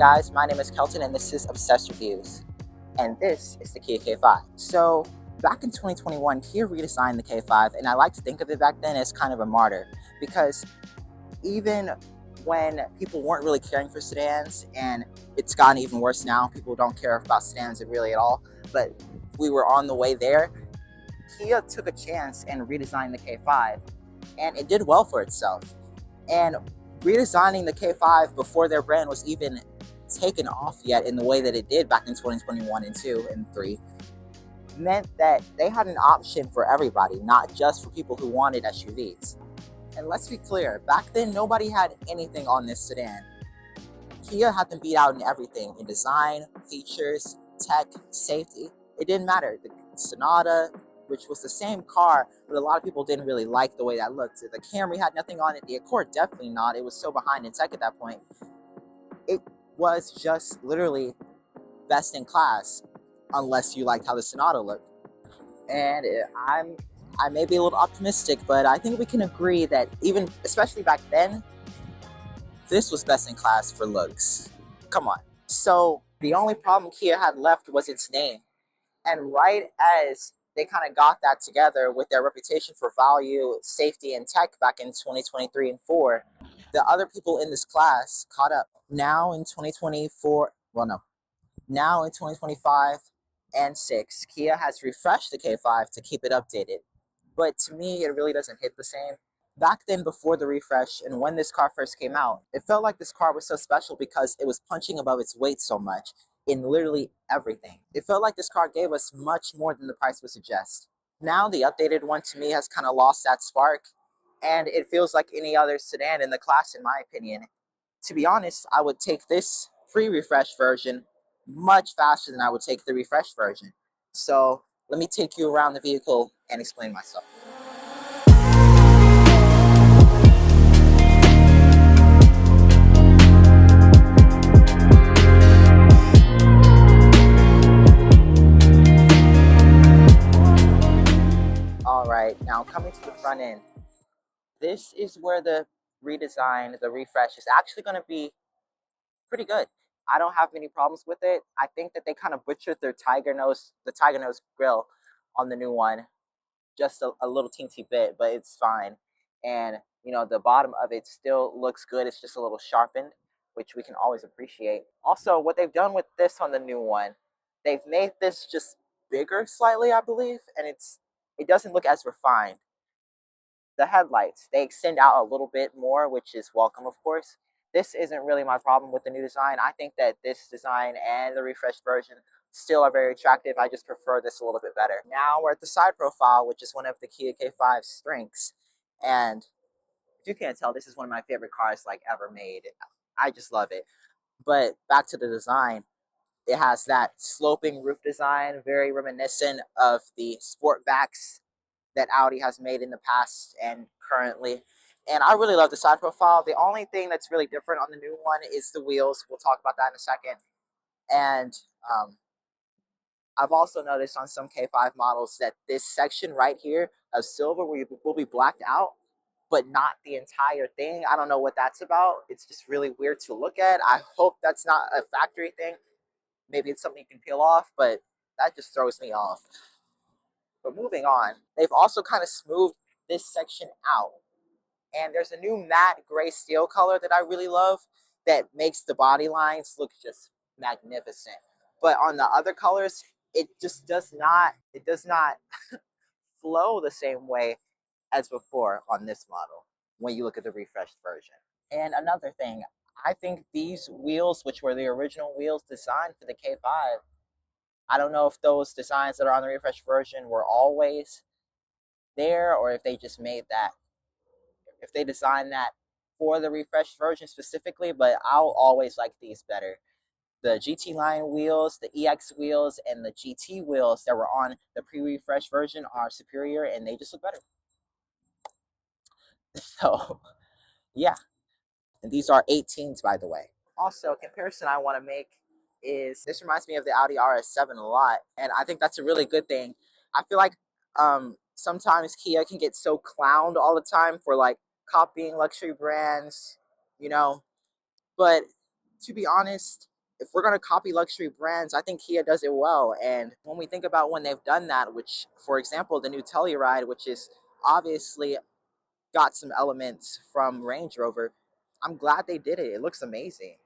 guys, my name is Kelton and this is Obsessed Reviews. And this is the Kia K5. So back in 2021, Kia redesigned the K5, and I like to think of it back then as kind of a martyr, because even when people weren't really caring for sedans, and it's gotten even worse now, people don't care about sedans really at all, but we were on the way there, Kia took a chance and redesigned the K5, and it did well for itself. And redesigning the K5 before their brand was even taken off yet in the way that it did back in 2021 and 2 and 3 meant that they had an option for everybody, not just for people who wanted SUVs. And let's be clear, back then nobody had anything on this sedan. Kia had them beat out in everything, in design, features, tech, safety. It didn't matter. The Sonata, which was the same car, but a lot of people didn't really like the way that looked. The Camry had nothing on it. The Accord definitely not. It was so behind in tech at that point. It was just literally best in class, unless you liked how the Sonata looked. And I may be a little optimistic, but I think we can agree that even, especially back then, this was best in class for looks. Come on. So the only problem Kia had left was its name. And right as they kind of got that together with their reputation for value, safety, and tech back in 2023 and 4, the other people in this class caught up. Now in 2024, well, no, now in 2025 and 6, Kia has refreshed the K5 to keep it updated. But to me, it really doesn't hit the same. Back then, before the refresh, and when this car first came out, it felt like this car was so special because it was punching above its weight so much in literally everything. It felt like this car gave us much more than the price would suggest. Now, the updated one to me has kind of lost that spark, and it feels like any other sedan in the class, in my opinion. To be honest, I would take this pre-refresh version much faster than I would take the refreshed version. So let me take you around the vehicle and explain myself. All right, now coming to the front end, this is where the redesign, the refresh is actually going to be pretty good. I don't have many problems with it. I think that they kind of butchered the tiger nose grill on the new one, just a little teensy bit, but it's fine. And the bottom of it still looks good. It's just a little sharpened, which we can always appreciate. Also, what they've done with this on the new one, they've made this just bigger slightly, I believe, and it doesn't look as refined. The headlights, they extend out a little bit more, which is welcome, of course. This isn't really my problem with the new design. I think that this design and the refreshed version still are very attractive. I just prefer this a little bit better. Now we're at the side profile, which is one of the Kia K5's strengths. And if you can't tell, this is one of my favorite cars like ever made. I just love it. But back to the design, it has that sloping roof design, very reminiscent of the Sportbacks that Audi has made in the past and currently. And I really love the side profile. The only thing that's really different on the new one is the wheels. We'll talk about that in a second. And I've also noticed on some K5 models that this section right here of silver will be blacked out, but not the entire thing. I don't know what that's about. It's just really weird to look at. I hope that's not a factory thing. Maybe it's something you can peel off, but that just throws me off. But moving on, they've also kind of smoothed this section out. And there's a new matte gray steel color that I really love that makes the body lines look just magnificent. But on the other colors, it just does not flow the same way as before on this model when you look at the refreshed version. And another thing, I think these wheels, which were the original wheels designed for the K5, I don't know if those designs that are on the refreshed version were always there or if they just made that, if they designed that for the refreshed version specifically, but I'll always like these better. The GT line wheels, the EX wheels, and the GT wheels that were on the pre-refresh version are superior and they just look better. So, yeah. And these are 18s, by the way. Also, a comparison I want to make is this reminds me of the Audi RS7 a lot, and I think that's a really good thing. I feel like sometimes Kia can get so clowned all the time for like copying luxury brands, but to be honest, if we're going to copy luxury brands, I think Kia does it well. And when we think about when they've done that, which, for example, the new Telluride, which is obviously got some elements from Range Rover, I'm glad they did it. It looks amazing.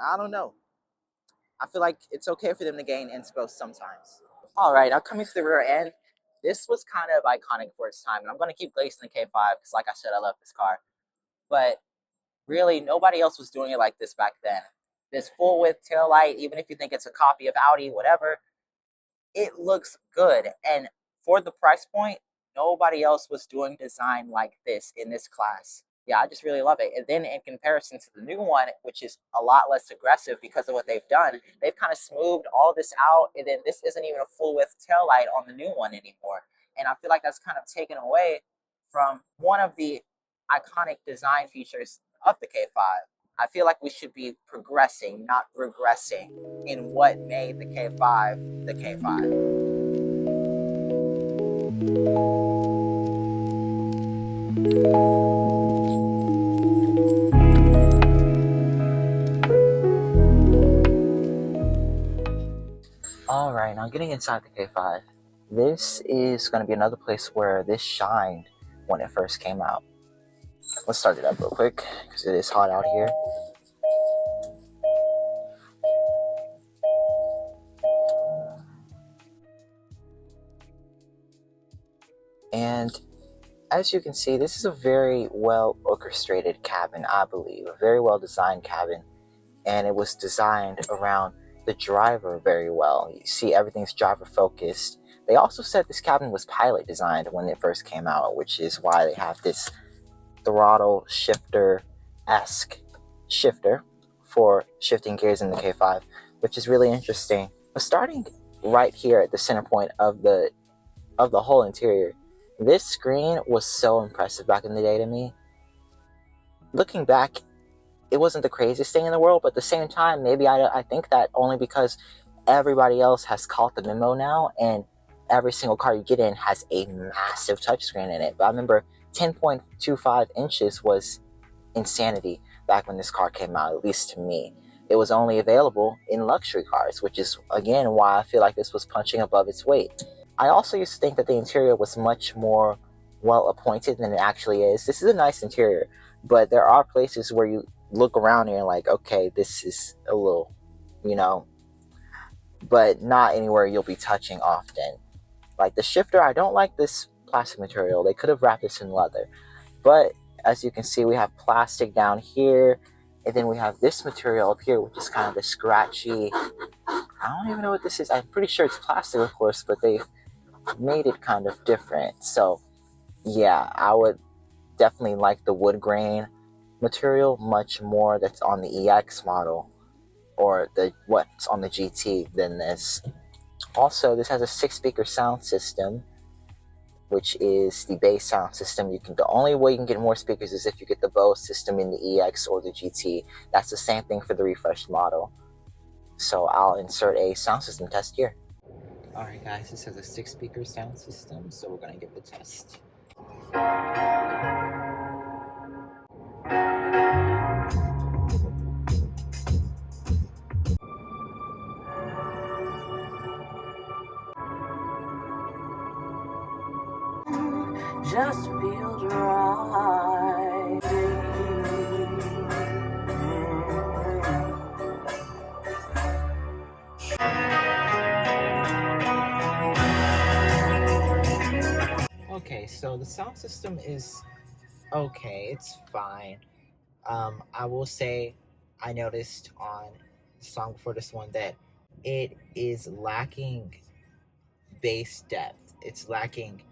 I don't know. I feel like it's okay for them to gain inspo sometimes. All right, now coming to the rear end, this was kind of iconic for its time, and I'm going to keep glazing the K5 because, like I said, I love this car. But really, nobody else was doing it like this back then. This full width taillight, even if you think it's a copy of Audi, whatever, it looks good. And for the price point, nobody else was doing design like this in this class. Yeah, I just really love it. And then in comparison to the new one, which is a lot less aggressive because of what they've done, they've kind of smoothed all this out. And then this isn't even a full width taillight on the new one anymore. And I feel like that's kind of taken away from one of the iconic design features of the K5. I feel like we should be progressing, not regressing, in what made the K5 the K5. All right, now getting inside the K5, this is going to be another place where this shined when it first came out. Let's start it up real quick because it is hot out here. And as you can see, this is a very well orchestrated cabin, I believe, a very well designed cabin. And it was designed around the driver very well. You see everything's driver focused. They also said this cabin was pilot designed when it first came out, which is why they have this throttle shifter-esque shifter for shifting gears in the K5, which is really interesting. But starting right here at the center point of the whole interior, this screen was so impressive back in the day to me. Looking back, it wasn't the craziest thing in the world, but at the same time, maybe I think that only because everybody else has caught the memo now, and every single car you get in has a massive touchscreen in it. But I remember 10.25 inches was insanity back when this car came out, at least to me. It was only available in luxury cars, which is, again, why I feel like this was punching above its weight. I also used to think that the interior was much more well appointed than it actually is. This is a nice interior, but there are places where you look around and you're like, okay, this is a little, but not anywhere you'll be touching often. Like the shifter, I don't like this plastic material. They could have wrapped this in leather. But as you can see, we have plastic down here, and then we have this material up here, which is kind of the scratchy. I don't even know what this is. I'm pretty sure it's plastic, of course, but they've made it kind of different. So yeah, I would definitely like the wood grain material much more that's on the EX model or the what's on the GT than this. Also, this has a 6-speaker sound system, which is the bass sound system. The only way you can get more speakers is if you get the Bose system in the EX or the GT. That's the same thing for the refreshed model. So I'll insert a sound system test here. Alright guys, this has a 6-speaker sound system, so we're gonna give the test. Just feels right. Okay, so the sound system is okay, it's fine. I will say I noticed on the song before this one that it is lacking bass depth. It's lacking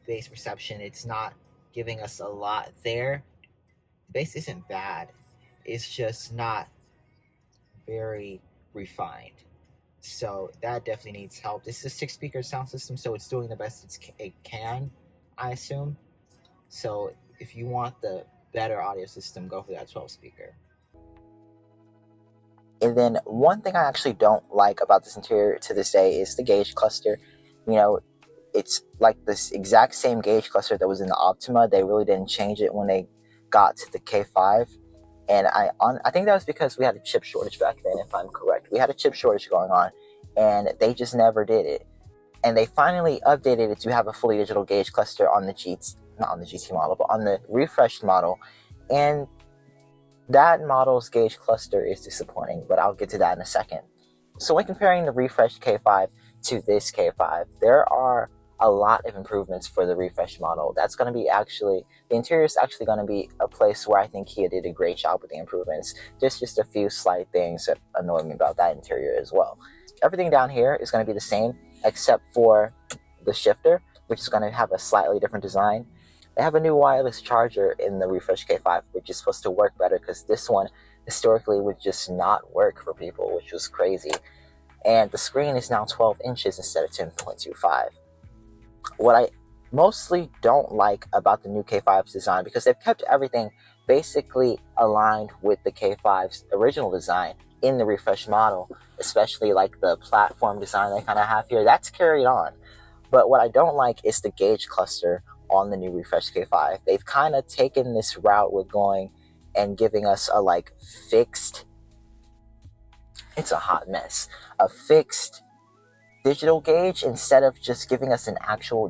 bass perception. It's not giving us a lot there. The bass isn't bad. It's just not very refined. So that definitely needs help. This is a 6-speaker sound system, so it's doing the best it can, I assume. So if you want the better audio system, go for that 12-speaker. And then one thing I actually don't like about this interior to this day is the gauge cluster. It's like this exact same gauge cluster that was in the Optima. They really didn't change it when they got to the K5. And I think that was because we had a chip shortage back then, if I'm correct. We had a chip shortage going on, and they just never did it. And they finally updated it to have a fully digital gauge cluster on the GT, not on the GT model, but on the refreshed model. And that model's gauge cluster is disappointing, but I'll get to that in a second. So when comparing the refreshed K5 to this K5, there are a lot of improvements for the refreshed model. That's going to be actually, the interior is actually going to be a place where I think Kia did a great job with the improvements. Just a few slight things that annoy me about that interior as well. Everything down here is going to be the same except for the shifter, which is going to have a slightly different design. They have a new wireless charger in the refresh K5, which is supposed to work better because this one historically would just not work for people, which was crazy. And the screen is now 12 inches instead of 10.25. What I mostly don't like about the new K5's design, because they've kept everything basically aligned with the K5's original design in the refreshed model, especially like the platform design they kind of have here, that's carried on. But what I don't like is the gauge cluster on the new refreshed K5. They've kind of taken this route with going and giving us a like fixed, it's a hot mess, a fixed digital gauge instead of just giving us an actual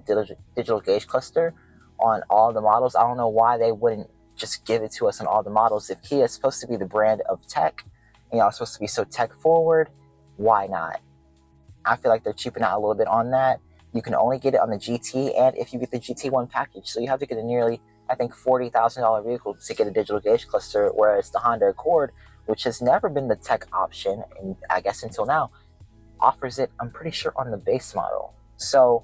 digital gauge cluster on all the models. I don't know why they wouldn't just give it to us on all the models. If Kia is supposed to be the brand of tech, and y'all are supposed to be so tech forward, why not? I feel like they're cheaping out a little bit on that. You can only get it on the GT, and if you get the GT1 package, so you have to get a nearly, I think, $40,000 vehicle to get a digital gauge cluster, whereas the Honda Accord, which has never been the tech option, and I guess until now, offers it, I'm pretty sure, on the base model. So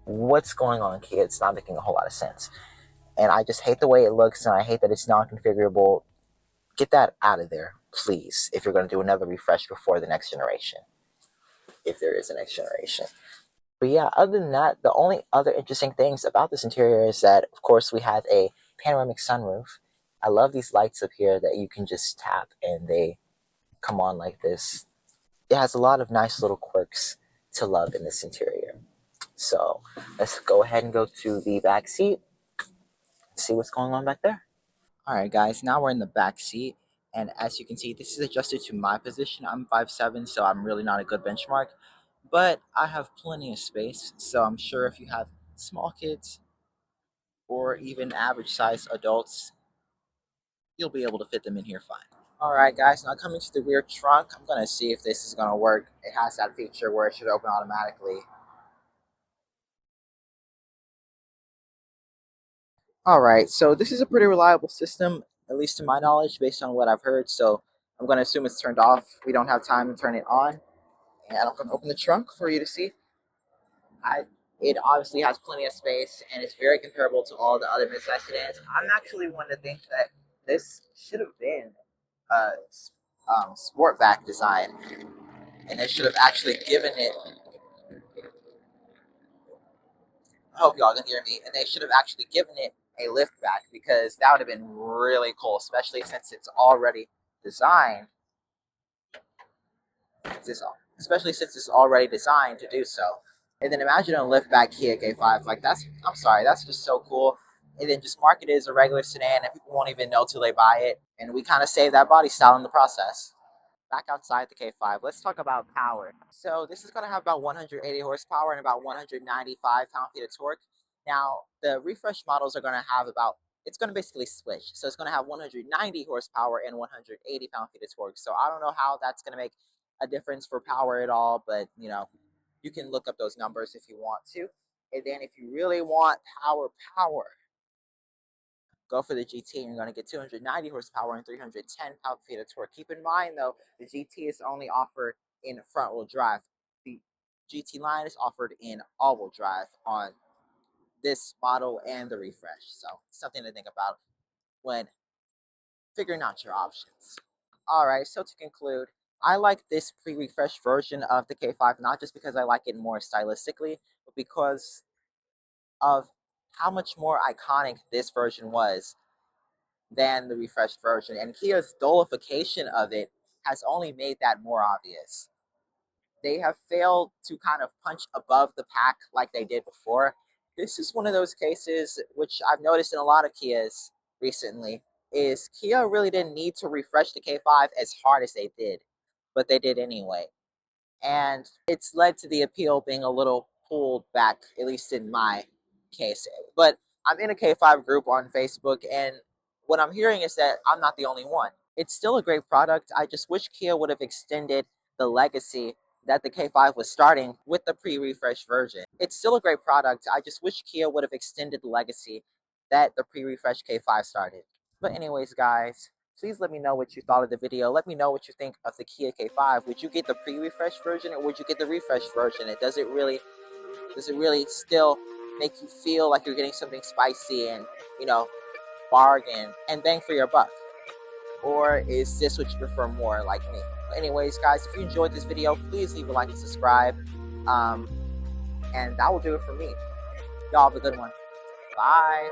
what's going on, Kia? It's not making a whole lot of sense. And I just hate the way it looks, and I hate that it's non-configurable. Get that out of there, please, if you're going to do another refresh before the next generation, if there is a next generation. But yeah, other than that, the only other interesting things about this interior is that, of course, we have a panoramic sunroof. I love these lights up here that you can just tap and they come on like this. It has a lot of nice little quirks to love in this interior. So let's go ahead and go to the back seat and see what's going on back there. All right, guys, now we're in the back seat. And as you can see, this is adjusted to my position. I'm 5'7", so I'm really not a good benchmark. But I have plenty of space, so I'm sure if you have small kids or even average sized adults, you'll be able to fit them in here fine. All right, guys, now coming to the rear trunk, I'm going to see if this is going to work. It has that feature where it should open automatically. All right, so this is a pretty reliable system, at least to my knowledge, based on what I've heard. So I'm going to assume it's turned off. We don't have time to turn it on. And I'm going to open the trunk for you to see. I, it obviously has plenty of space, and it's very comparable to all the other midsize sedans. I'm actually one to think that this should have been a sportback design, and they should have actually given it. I hope y'all can hear me. And they should have actually given it a lift back because that would have been really cool, especially since it's already designed. Especially since it's already designed to do so. And then imagine a liftback Kia K5. Like I'm sorry, that's just so cool. And then just market it as a regular sedan, and people won't even know till they buy it. And we kind of save that body style in the process. Back outside the K5, let's talk about power. So this is going to have about 180 horsepower and about 195 pound-feet of torque. Now, the refresh models are going to have it's going to basically switch. So it's going to have 190 horsepower and 180 pound-feet of torque. So I don't know how that's going to make a difference for power at all, but, you can look up those numbers if you want to. And then if you really want power, go for the GT and you're going to get 290 horsepower and 310 pound-feet of torque. Keep in mind, though, the GT is only offered in front-wheel drive. The GT line is offered in all-wheel drive on this model and the refresh. So something to think about when figuring out your options. All right, so to conclude, I like this pre-refresh version of the K5 not just because I like it more stylistically, but because of how much more iconic this version was than the refreshed version. And Kia's dolification of it has only made that more obvious. They have failed to kind of punch above the pack like they did before. This is one of those cases which I've noticed in a lot of Kias recently, is Kia really didn't need to refresh the K5 as hard as they did, but they did anyway. And it's led to the appeal being a little pulled back, at least in my case. But I'm in a K5 group on Facebook, and what I'm hearing is that I'm not the only one. It's still a great product. I just wish Kia would have extended the legacy that the K5 was starting with the pre-refresh version. It's still a great product. I just wish Kia would have extended the legacy that the pre-refresh K5 started. But anyways, guys, please let me know what you thought of the video. Let me know what you think of the Kia K5. Would you get the pre-refresh version or would you get the refresh version? And does it really still make you feel like you're getting something spicy and, you know, bargain and bang for your buck? Or is this what you prefer more, like me? But anyways, guys, if you enjoyed this video, please leave a like and subscribe. And that will do it for me. Y'all have a good one. Bye.